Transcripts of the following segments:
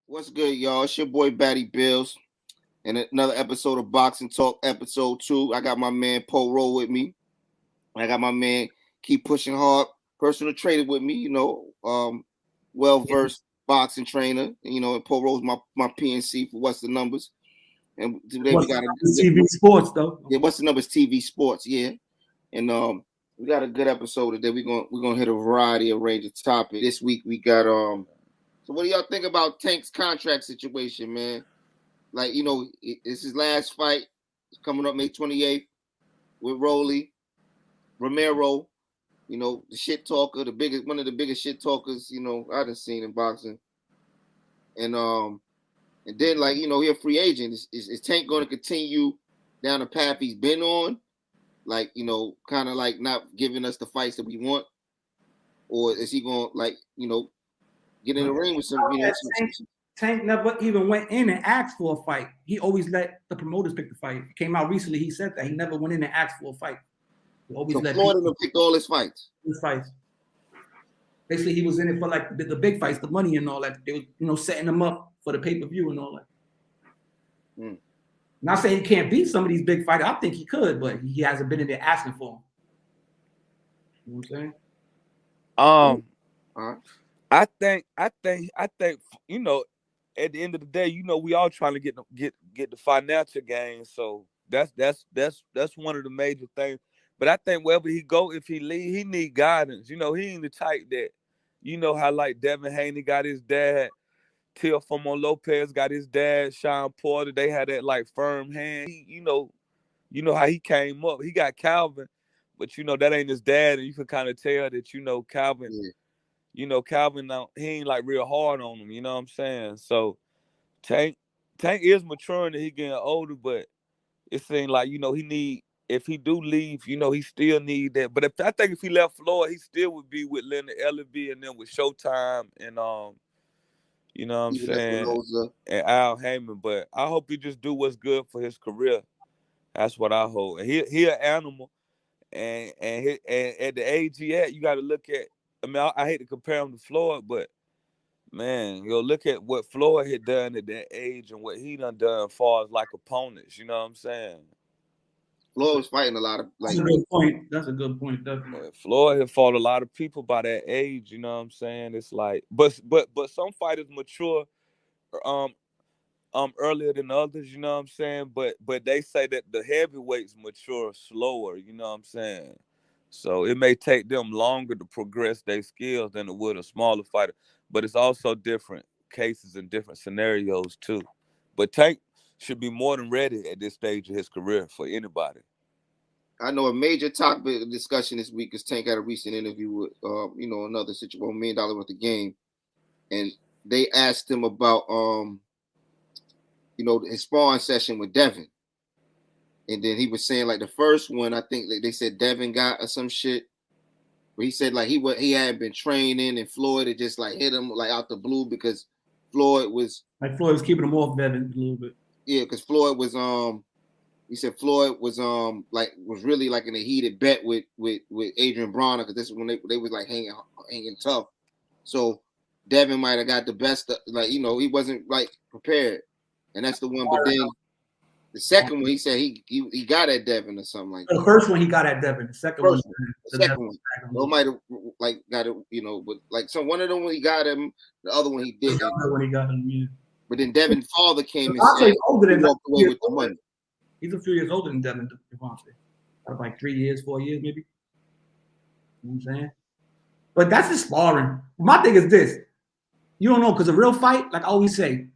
What's good, y'all? It's your boy Batty Bills, and another episode of Boxing Talk, episode 2. I got my man PoRo with me. I got my man Keep Pushing Hard, personal trainer with me. Well versed boxing trainer. And PoRo's my PNC for What's the Numbers. And today we What's got TV Sports though? What's the Numbers TV Sports. Yeah, and we got a good episode today. We're gonna hit a variety of range of topics. This week we got So what do y'all think about Tank's contract situation, man? Like, it's his last fight. It's coming up May 28th with Romero, the shit talker, one of the biggest shit talkers, I done seen in boxing. And then he's a free agent. Is Tank going to continue down the path he's been on? Like, kind of like not giving us the fights that we want? Or is he going to, get in the ring with some, Tank never even went in and asked for a fight. He always let the promoters pick the fight. It came out recently. He said that he never went in and asked for a fight. He always let Florida pick all his fights. Basically, he was in it for like the big fights, the money and all that. They were, setting him up for the pay-per-view and all that. Not saying he can't beat some of these big fighters. I think he could, but he hasn't been in there asking for them. You know what I'm saying? I think, at the end of the day, we all trying to get the financial gain. So that's one of the major things. But I think wherever he go, if he leave, he need guidance. He ain't the type that, how like Devin Haney got his dad, Teofimo Lopez got his dad, Sean Porter. They had that like firm hand. You know how he came up. He got Calvin, but that ain't his dad, and you can kind of tell that Calvin. Yeah. Calvin, he ain't like real hard on him. You know what I'm saying? So Tank is maturing and he getting older, but it seems like he need. If he do leave, he still need that. But I think if he left Florida, he still would be with Leonard Ellerby and then with Showtime and you know what I'm saying, and Al Heyman. But I hope he just do what's good for his career. That's what I hope. And he an animal, and at the age he at, you got to look at. I mean, I hate to compare him to Floyd, but man, look at what Floyd had done at that age and what he done as far as like opponents. You know what I'm saying? Floyd was fighting a lot of That's a good point. That's a good point, definitely. Floyd had fought a lot of people by that age. You know what I'm saying? It's like, but some fighters mature, earlier than others. You know what I'm saying? But they say that the heavyweights mature slower. You know what I'm saying? So it may take them longer to progress their skills than it would a smaller fighter. But it's also different cases and different scenarios too. But Tank should be more than ready at this stage of his career for anybody. I know a major topic of discussion this week is Tank had a recent interview with, another situation, $1 million worth of game, and they asked him about, his sparring session with Devin, and then he was saying like the first one, I think they said Devin got or some shit, but he said like he hadn't been training, and Floyd had just like hit him like out the blue because Floyd was keeping him off Devin a little bit. Yeah, because Floyd was he said Floyd was was really like in a heated bet with Adrian Bronner, because this is when they was like hanging tough. So Devin might have got the best he wasn't like prepared. And that's the one. But then the second one, he said he got at Devin or something like that. The first one he got at Devin. The second one. The second one. Well, might have like got it, but like one of them he got him, the other one he didn't. The other one he got him, yeah. But then Devin's father came and said he walked away with the money. He's a few years older than Devin, Gervonta. Like 3 years, 4 years, maybe. You know what I'm saying? But that's just sparring. My thing is this. You don't know, because a real fight, like I always say,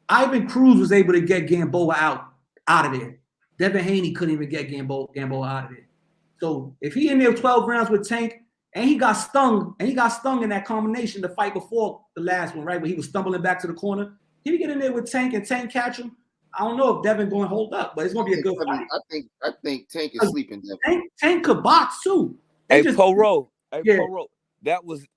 Ivan Cruz was able to get Gamboa out of there. Devin Haney couldn't even get Gamboa out of there. So if he in there 12 rounds with Tank, and he got stung in that combination the fight before the last one, right? Where he was stumbling back to the corner. He get in there with Tank and Tank catch him. I don't know if Devin going to hold up, but it's going to be a good fight. I think Tank is sleeping Devin. Tank could box too. PoRo, that was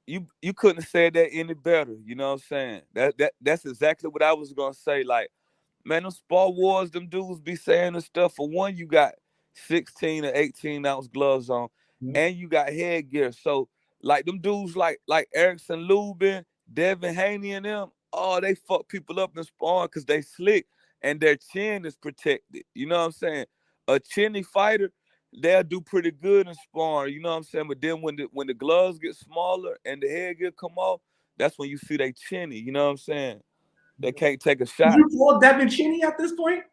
you couldn't have said that any better. You know what I'm saying? That's exactly what I was gonna say. Like, man, them spar wars, them dudes be saying the stuff. For one, you got 16 or 18 ounce gloves on, and you got headgear. So like them dudes like Erickson Lubin, Devin Haney and them, oh, they fuck people up in sparring because they slick and their chin is protected. You know what I'm saying? A chinny fighter, they'll do pretty good in sparring. You know what I'm saying? But then when the gloves get smaller and the head get come off, that's when you see they chinny. You know what I'm saying? They can't take a shot. You fought Devin Chinny at this point?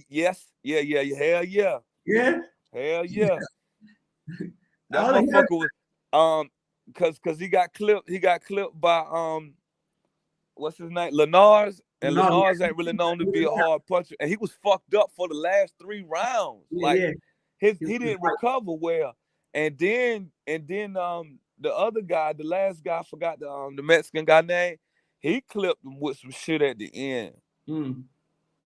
Yes. Yeah. Hell yeah. Yeah. Hell yeah. That motherfucker was cause he got clipped by what's his name? Lenars. And Lenars ain't really known to be a hard puncher. And he was fucked up for the last 3 rounds. He didn't recover well. And then the other guy, the last guy, I forgot the Mexican guy name, he clipped him with some shit at the end.